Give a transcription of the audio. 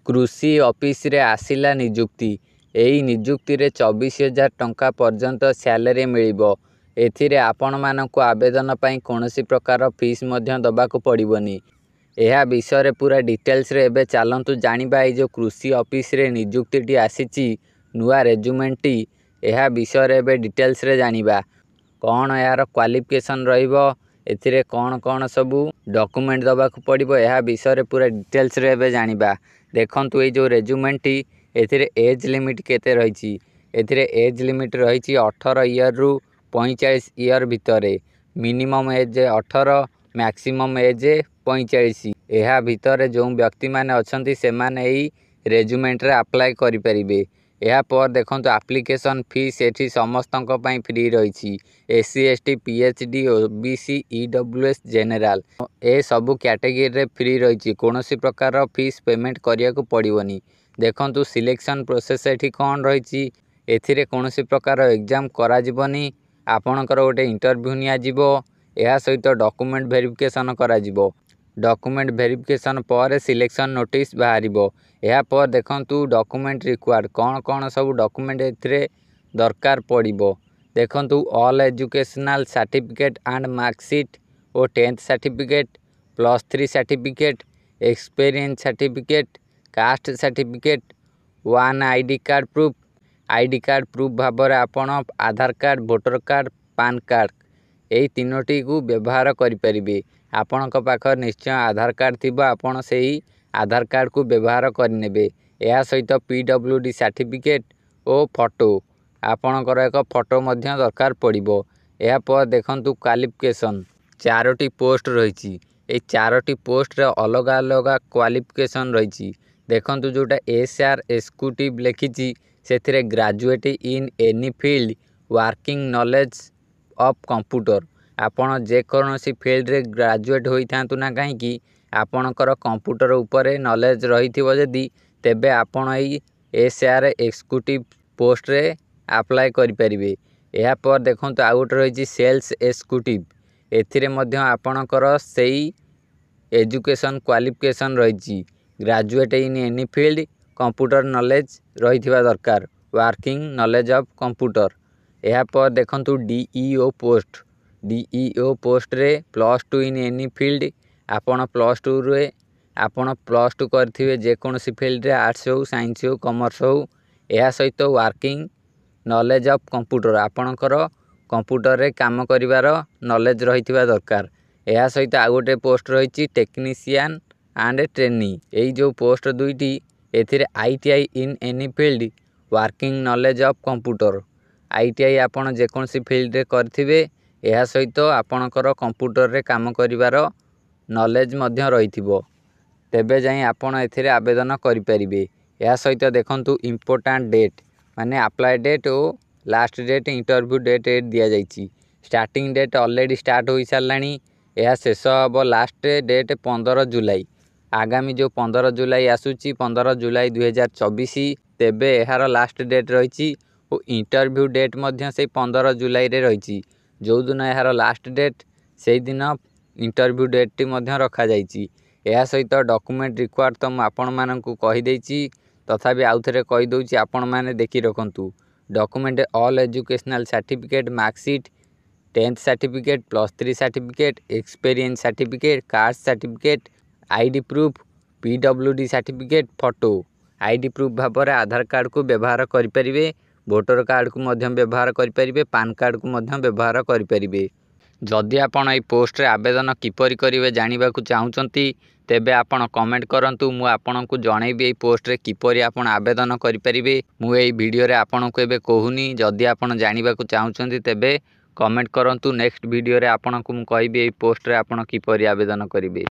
कृषि ऑफिस रे आसिला निजुक्ति एही निजुक्ति रे 24,000 टंका पर्यंत सैलरी मिलिबो। एथिरे आपण मानकु आवेदन पई कोनोसी प्रकार फीस मध्य दबाकु पड़िबोनी। यह विषय रे पूरा डिटेल्स रे एबे चालंतु जानिबा ए जो कृषि ऑफिस रे निजुक्ति टी आसीची नुआ रेजुमेंट यह विषय रे एबे डिटेल्स रे जानिबा कौन यार क्वालिफिकेशन रहिबो एथिरे कौन कौन सबू डॉक्यूमेंट दबाकु पड़िबो यह विषय रे पूरा डिटेल्स रे एबे जानिबा। देखंतु ए जो रेजुमेंट एथिरे एज लिमिट केते रहिची एथिरे एज लिमिट रहिची 18 ईयर रु 45 ईयर भितरे मिनिमम एज 18 मैक्सिमम एज 45 यह भितरे जो व्यक्ति माने अछंती से माने एही रेजुमेंट रे अप्लाई करि परिबे। यह पर देखंतु एप्लीकेशन फीस एठी समस्तंक पई फ्री रहिची SC ST PhD OBC EWS general ए सबु कैटेगरी रे फ्री रहिची कोनोसी प्रकार फीस पेमेंट करिया को पड़िबोनी। देखंतु सिलेक्शन प्रोसेस एठी कोन रहिची एथिरे कोनोसी प्रकार एग्जाम करा जिवोनी आपणकर गोटे इंटरव्यू निया जिवो यह सहित डॉक्यूमेंट वेरिफिकेशन करा जिवो। डॉक्यूमेंट वेरिफिकेशन पर सिलेक्शन नोटिस बाहरिबो। यह पर देखंतु डॉक्यूमेंट रिक्वायर्ड कौन कौन सब डॉक्यूमेंट एथिरे दरकार पड़िबो। देखंतु all educational certificate and marksheet और 10th certificate +3 certificate experience certificate caste certificate 1 ID card proof भाବରେ आपण Aadhaar card voter card PAN card यही तीनोटी को व्यवहार करि परिबे। आपणक पाखर निश्चय आधार कार्ड थिबो आपण सेही आधार कार्ड को व्यवहार करनेबे। यह सहित पीडब्ल्यूडी सर्टिफिकेट और फोटो आपणकर एक फोटो मध्य दरकार पड़िबो। यह पर देखंतु क्वालिफिकेशन 4टी पोस्ट रहिची ए 4टी पोस्ट रे अलग अलग क्वालिफिकेशन रहिची। देखंतु जोटा एसआर एग्जीक्यूटिव लिखिची सेथिरे graduate in any field working knowledge of computer आपण जे कोनोसी फील्ड रे ग्रेजुएट होई थांतु ना काहे कि आपणकर कंप्यूटर ऊपर नॉलेज रहिथिबो जदी तेबे आपण एई एसआर एग्जीक्यूटिव पोस्ट रे अप्लाई करि परिबे। यह पर देखंतु आउट रहिची सेल्स एग्जीक्यूटिव एथिरे मध्य आपणकर सेई एजुकेशन क्वालिफिकेशन रहिची graduate in any field computer knowledge रहिथिबा दरकार वर्किंग नॉलेज ऑफ कंप्यूटर। यह पर देखंतु डीईओ पोस्ट रे +2 इन एनी फील्ड आपण +2 रे आपण +2 करथिबे जे कोनोसी फील्ड रे आर्ट्स हो साइंस हो कॉमर्स हो। यह सहित वर्किंग नॉलेज ऑफ कंप्यूटर आपणकर कंप्यूटर रे काम करिवार नॉलेज रहिथिबा दरकार। यह सहित आ गोटे पोस्ट रहिची टेक्नीशियन एंड ट्रेनी एई जो पोस्ट दुईटी एथिरे ITI in any field working knowledge of computer ITI आपण जे कोनोसी फील्ड रे करथिबे यह सहित आपणकर कंप्यूटर रे काम करिवार नॉलेज मध्य रहिथिबो तेबे जाई आपण एथिरे आवेदन करि परिबे। यह सहित देखंतु इंपोर्टेंट डेट माने अप्लाई डेट और लास्ट डेट इंटरव्यू डेट दिया जाइची। स्टार्टिंग डेट ऑलरेडी स्टार्ट होई सारलानी यह शेष हबो लास्ट डेट 15 जुलाई आगामी जो 15 जुलाई आसुची 15 जुलाई 2024 तेबे एहार लास्ट डेट रहिची और इंटरव्यू डेट मध्य से 15 जुलाई रे रहिची जो दिन एहार लास्ट डेट से दिन इंटरव्यू डेट टी मध्य रखा जाइची। यह सहित डॉक्यूमेंट रिक्वायर्ड तो आपण मानकु कहि देइची तथापि आउ थरे कहि दउची आपण माने देखि रखंतु document all educational certificate marksheet 10th certificate +3 certificate experience certificate caste certificate ID proof PWD certificate photo ID proof भाବରେ आधार कार्ड को व्यवहार करि परिबे वोटर कार्ड को मध्यम व्यवहार करि परिबे पान कार्ड को मध्यम व्यवहार करि परिबे। जदि आपण एई पोस्ट रे आवेदन किपरि करिवे जानिबा को चाहुचंती तेबे आपण कमेंट करंतु मु आपनकु जणैबी एई पोस्ट रे किपरि आपण आवेदन करि परिबे। मु एई वीडियो रे आपनकु एबे कहूनी जदि आपण जानिबा को चाहुचंती तेबे कमेंट करंतु नेक्स्ट वीडियो रे आपनकु मु कहबी एई पोस्ट रे आपण किपरि आवेदन करिवे।